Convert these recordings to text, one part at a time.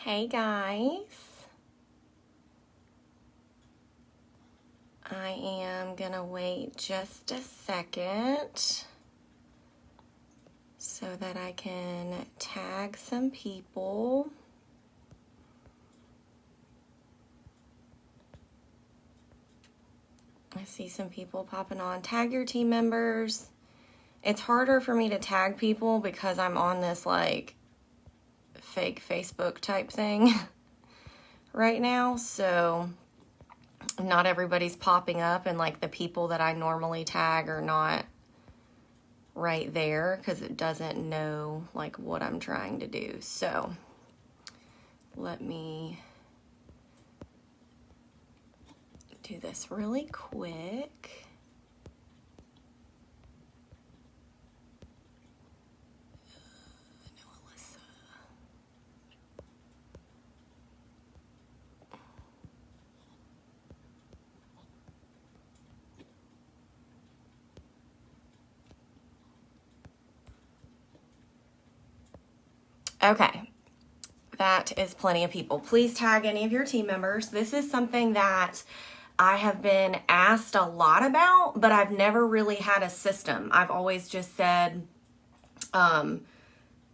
Hey guys, I am gonna wait just a second so that I can tag some people. I see some people popping on. Tag your team members. It's harder for me to tag people because I'm on this like fake Facebook type thing right now, so not everybody's popping up, and like the people that I normally tag are not right there because it doesn't know like what I'm trying to do. So let me do this really quick. Okay, that is plenty of people. Please tag any of your team members. This is something that I have been asked a lot about, but I've never really had a system. I've always just said,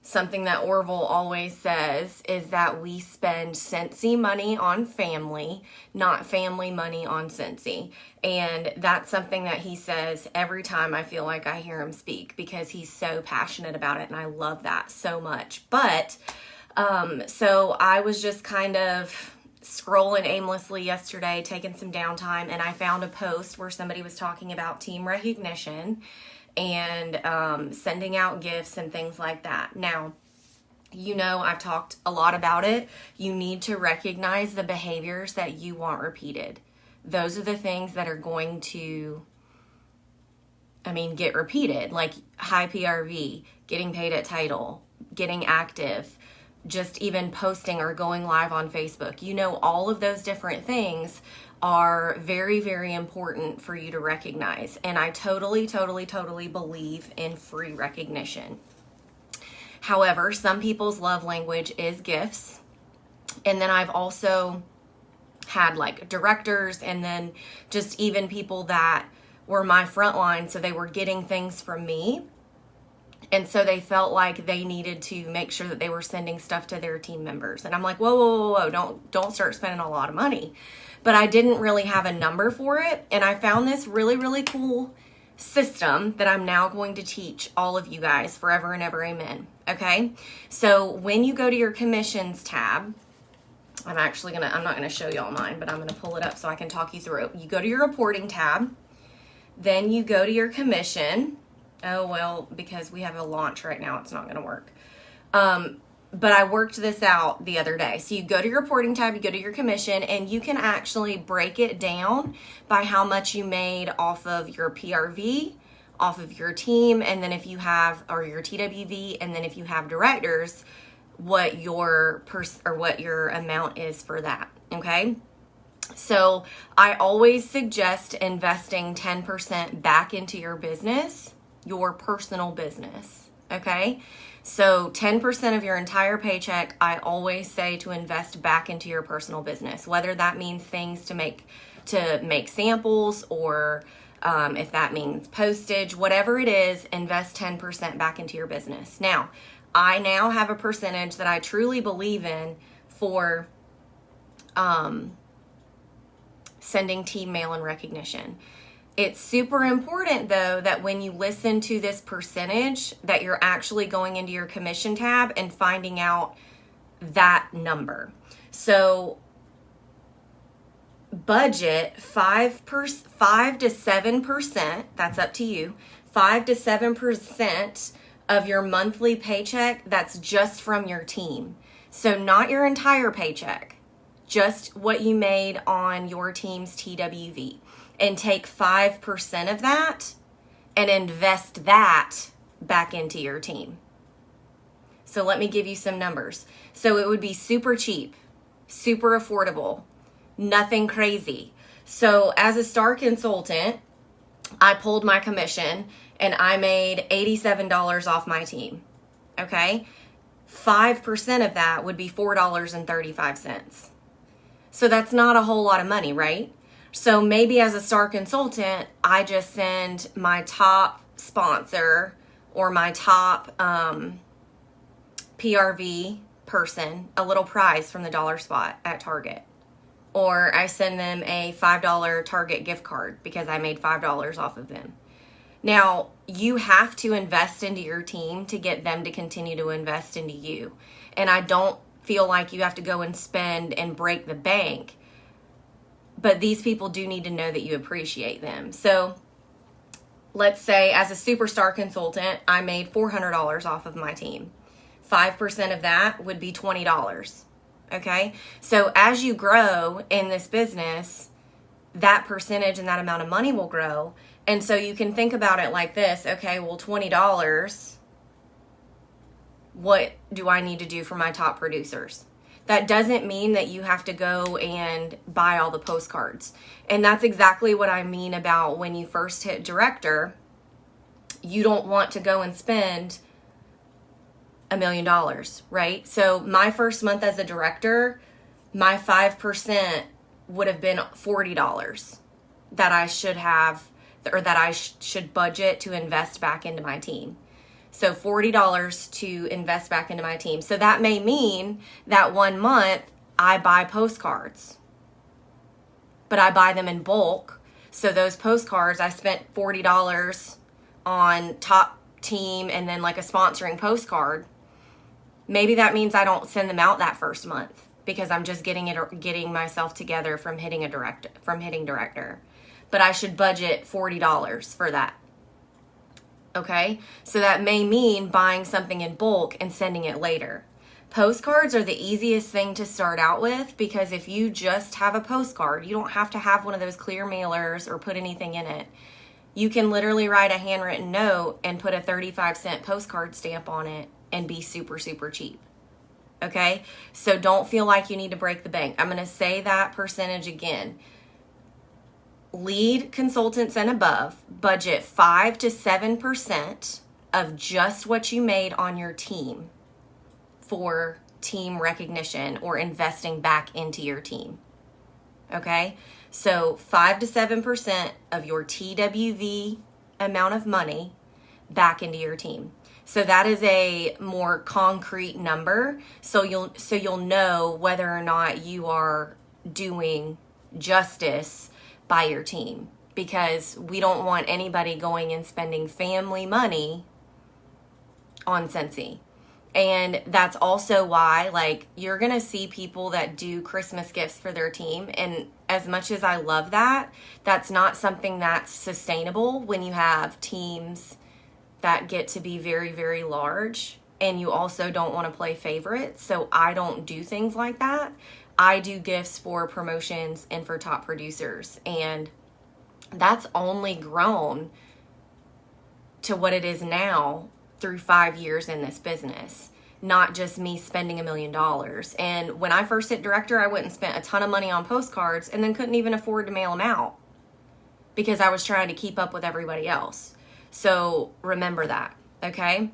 something that Orville always says is that we spend Scentsy money on family, not family money on Scentsy. And that's something that he says every time I feel like I hear him speak because he's so passionate about it, and I love that so much. But so I was just kind of scrolling aimlessly yesterday, taking some downtime, and I found a post where somebody was talking about team recognition and sending out gifts and things like that. Now, you know, I've talked a lot about it. You need to recognize the behaviors that you want repeated. Those are the things that are going to, get repeated, like high PRV, getting paid at title, getting active, just even posting or going live on Facebook. You know, all of those different things are very, very important for you to recognize. And I totally believe in free recognition. However, some people's love language is gifts. And then I've also had like directors and then just even people that were my frontline. So they were getting things from me. And so they felt like they needed to make sure that they were sending stuff to their team members. And I'm like, whoa, don't start spending a lot of money. But I didn't really have a number for it. And I found this really cool system that I'm now going to teach all of you guys forever and ever, amen. Okay. So when you go to your commissions tab, I'm not going to show y'all mine, but I'm going to pull it up so I can talk you through it. You go to your reporting tab, then you go to your commission. Oh, well, because we have a launch right now, it's not going to work. But I worked this out the other day. So you go to your reporting tab, you go to your commission, and you can actually break it down by how much you made off of your PRV, off of your team, and then if you have, or your TWV, and then if you have directors, what your amount is for that. Okay. So I always suggest investing 10% back into your business, your personal business. Okay. So 10% of your entire paycheck, I always say to invest back into your personal business, whether that means things to make samples or if that means postage, whatever it is, invest 10% back into your business. Now, I now have a percentage that I truly believe in for sending team mail and recognition. It's super important, though, that when you listen to this percentage, that you're actually going into your commission tab and finding out that number. So budget 5 to 7%, that's up to you, 5 to 7% of your monthly paycheck, that's just from your team. So not your entire paycheck, just what you made on your team's TWV. And take 5% of that and invest that back into your team. So let me give you some numbers. So it would be super cheap, super affordable, nothing crazy. So as a star consultant, I pulled my commission and I made $87 off my team. Okay. 5% of that would be $4.35. So that's not a whole lot of money, right? So maybe as a star consultant, I just send my top sponsor or my top PRV person a little prize from the dollar spot at Target. Or I send them a $5 Target gift card because I made $5 off of them. Now, you have to invest into your team to get them to continue to invest into you. And I don't feel like you have to go and spend and break the bank. But these people do need to know that you appreciate them. So let's say as a superstar consultant, I made $400 off of my team. 5% of that would be $20. Okay? So as you grow in this business, that percentage and that amount of money will grow. And so you can think about it like this. Okay, well, $20, what do I need to do for my top producers? That doesn't mean that you have to go and buy all the postcards. And that's exactly what I mean about when you first hit director, you don't want to go and spend $1 million, right? So my first month as a director, my 5% would have been $40 that I should have, or that I should budget to invest back into my team. So $40 to invest back into my team. So that may mean that 1 month I buy postcards, but I buy them in bulk. So those postcards, I spent $40 on top team and then like a sponsoring postcard. Maybe that means I don't send them out that first month because I'm just getting myself together from hitting director. But I should budget $40 for that. Okay, so that may mean buying something in bulk and sending it later. Postcards are the easiest thing to start out with because if you just have a postcard, you don't have to have one of those clear mailers or put anything in it. You can literally write a handwritten note and put a 35-cent postcard stamp on it and be super, super cheap. Okay, so don't feel like you need to break the bank. I'm going to say that percentage again. Lead consultants and above budget 5 to 7% of just what you made on your team for team recognition or investing back into your team. Okay, so 5 to 7% of your TWV amount of money back into your team. So that is a more concrete number. So you'll know whether or not you are doing justice by your team, because we don't want anybody going and spending family money on Scentsy. And that's also why, like, you're going to see people that do Christmas gifts for their team. And as much as I love that, that's not something that's sustainable when you have teams that get to be very, very large. And you also don't want to play favorites. So I don't do things like that. I do gifts for promotions and for top producers. And that's only grown to what it is now through 5 years in this business, not just me spending $1 million. And when I first hit director, I went and spent a ton of money on postcards and then couldn't even afford to mail them out because I was trying to keep up with everybody else. So remember that, okay?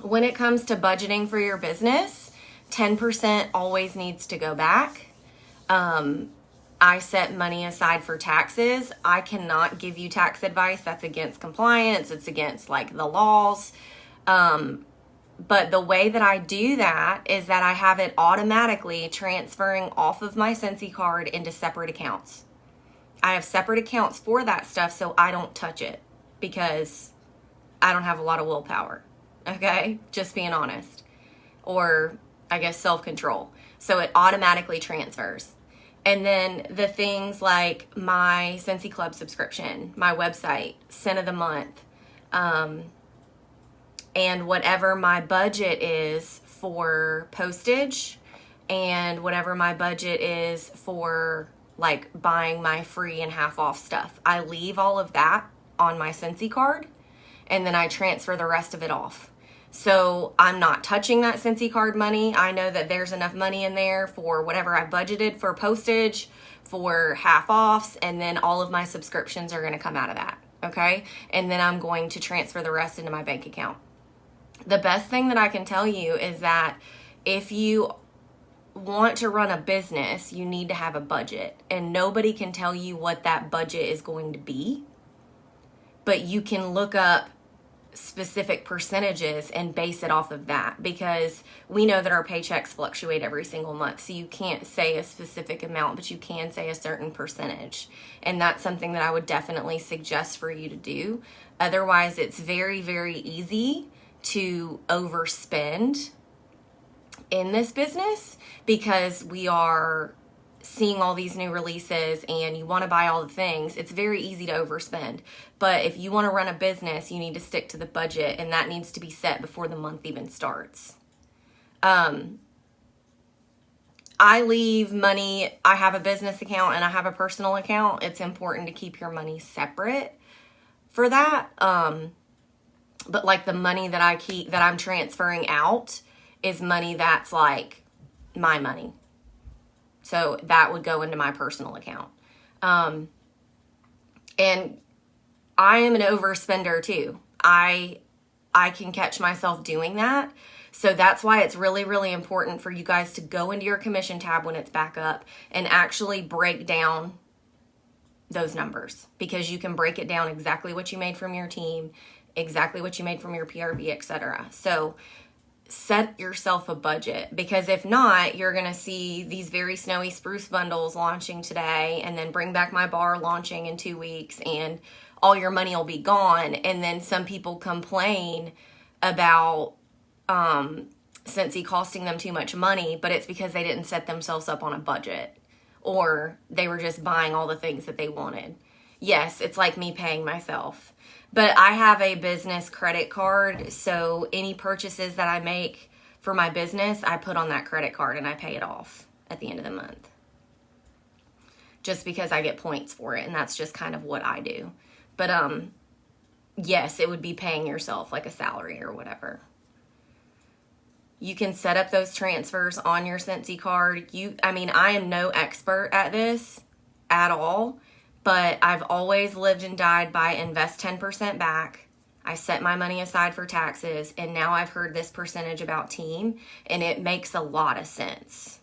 When it comes to budgeting for your business, 10% always needs to go back. I set money aside for taxes. I cannot give you tax advice. That's against compliance. It's against like the laws. But the way that I do that is that I have it automatically transferring off of my Scentsy card into separate accounts. I have separate accounts for that stuff so I don't touch it because I don't have a lot of willpower. Okay? Just being honest. Or I guess self-control. So it automatically transfers. And then the things like my Scentsy Club subscription, my website, Scent of the Month, and whatever my budget is for postage and whatever my budget is for like buying my free and half off stuff. I leave all of that on my Scentsy card and then I transfer the rest of it off. So I'm not touching that Scentsy card money. I know that there's enough money in there for whatever I budgeted for postage, for half offs, and then all of my subscriptions are going to come out of that. Okay. And then I'm going to transfer the rest into my bank account. The best thing that I can tell you is that if you want to run a business, you need to have a budget, and nobody can tell you what that budget is going to be, but you can look up specific percentages and base it off of that, because we know that our paychecks fluctuate every single month. So you can't say a specific amount, but you can say a certain percentage. And that's something that I would definitely suggest for you to do. Otherwise, it's very, very easy to overspend in this business, because we are seeing all these new releases and you want to buy all the things. It's very easy to overspend. But if you want to run a business, you need to stick to the budget, and that needs to be set before the month even starts. I leave money, I have a business account and I have a personal account. It's important to keep your money separate for that. But like the money that I keep, that I'm transferring out, is money that's like my money. So that would go into my personal account. And I am an overspender too. I can catch myself doing that. So that's why it's really, really important for you guys to go into your commission tab when it's back up and actually break down those numbers, because you can break it down exactly what you made from your team, exactly what you made from your PRV, etc. So set yourself a budget, because if not, you're going to see these very snowy spruce bundles launching today, and then Bring Back My Bar launching in 2 weeks, and all your money will be gone. And then some people complain about Scentsy costing them too much money, but it's because they didn't set themselves up on a budget, or they were just buying all the things that they wanted. Yes, it's like me paying myself. But I have a business credit card, so any purchases that I make for my business, I put on that credit card and I pay it off at the end of the month. Just because I get points for it, and that's just kind of what I do. But yes, it would be paying yourself like a salary or whatever. You can set up those transfers on your Scentsy card. I am no expert at this at all. But I've always lived and died by invest 10% back. I set my money aside for taxes, and now I've heard this percentage about team, and it makes a lot of sense.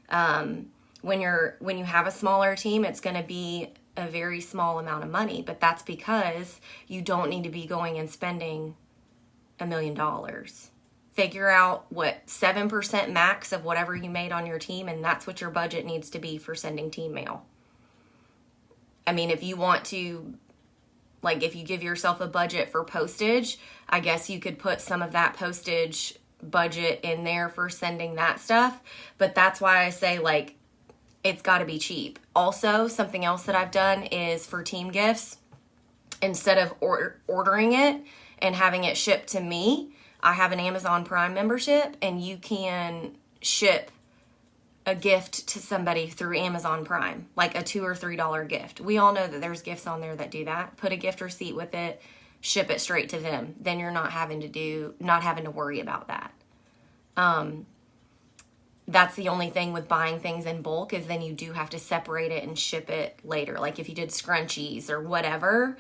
When you have a smaller team, it's going to be a very small amount of money, but that's because you don't need to be going and spending $1 million. Figure out what 7% max of whatever you made on your team, and that's what your budget needs to be for sending team mail. If you want to, if you give yourself a budget for postage, I guess you could put some of that postage budget in there for sending that stuff. But that's why I say, it's got to be cheap. Also, something else that I've done is for team gifts, instead of ordering it and having it shipped to me, I have an Amazon Prime membership, and you can ship a gift to somebody through Amazon Prime, like a $2 or $3 gift. We all know that there's gifts on there that do that. Put a gift receipt with it, ship it straight to them. Then you're not having to worry about that. That's the only thing with buying things in bulk, is then you do have to separate it and ship it later. Like if you did scrunchies or whatever,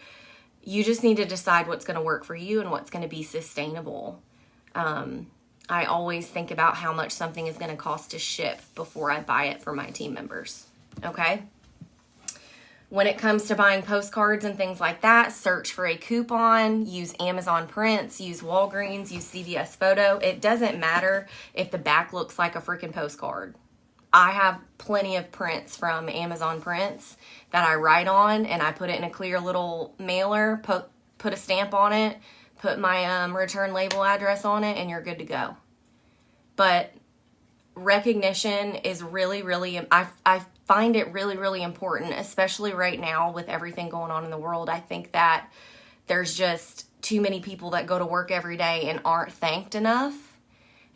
you just need to decide what's going to work for you and what's going to be sustainable. I always think about how much something is going to cost to ship before I buy it for my team members. Okay? When it comes to buying postcards and things like that, search for a coupon, use Amazon Prints, use Walgreens, use CVS Photo. It doesn't matter if the back looks like a freaking postcard. I have plenty of prints from Amazon Prints that I write on, and I put it in a clear little mailer, put a stamp on it, put my return label address on it, and you're good to go. But recognition is really, really, I find it really, really important, especially right now with everything going on in the world. I think that there's just too many people that go to work every day and aren't thanked enough.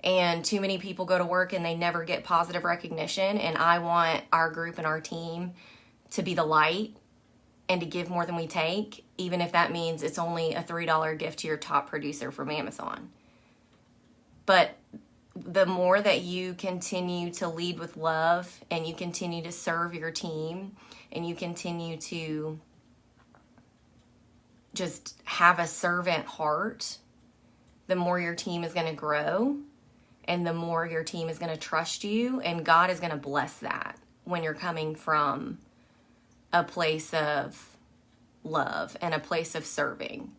And too many people go to work and they never get positive recognition. And I want our group and our team to be the light and to give more than we take, even if that means it's only a $3 gift to your top producer from Amazon. But the more that you continue to lead with love, and you continue to serve your team, and you continue to just have a servant heart, the more your team is going to grow and the more your team is going to trust you, and God is going to bless that when you're coming from a place of love and a place of serving.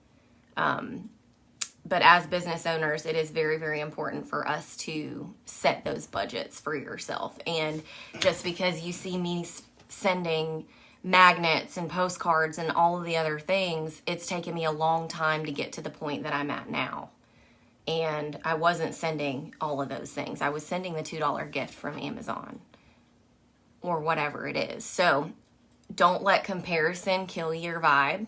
But as business owners, it is very, very important for us to set those budgets for yourself. And just because you see me sending magnets and postcards and all of the other things, it's taken me a long time to get to the point that I'm at now. And I wasn't sending all of those things. I was sending the $2 gift from Amazon or whatever it is. So don't let comparison kill your vibe.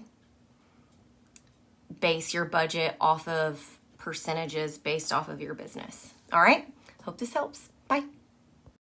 Base your budget off of percentages based off of your business. All right? Hope this helps. Bye.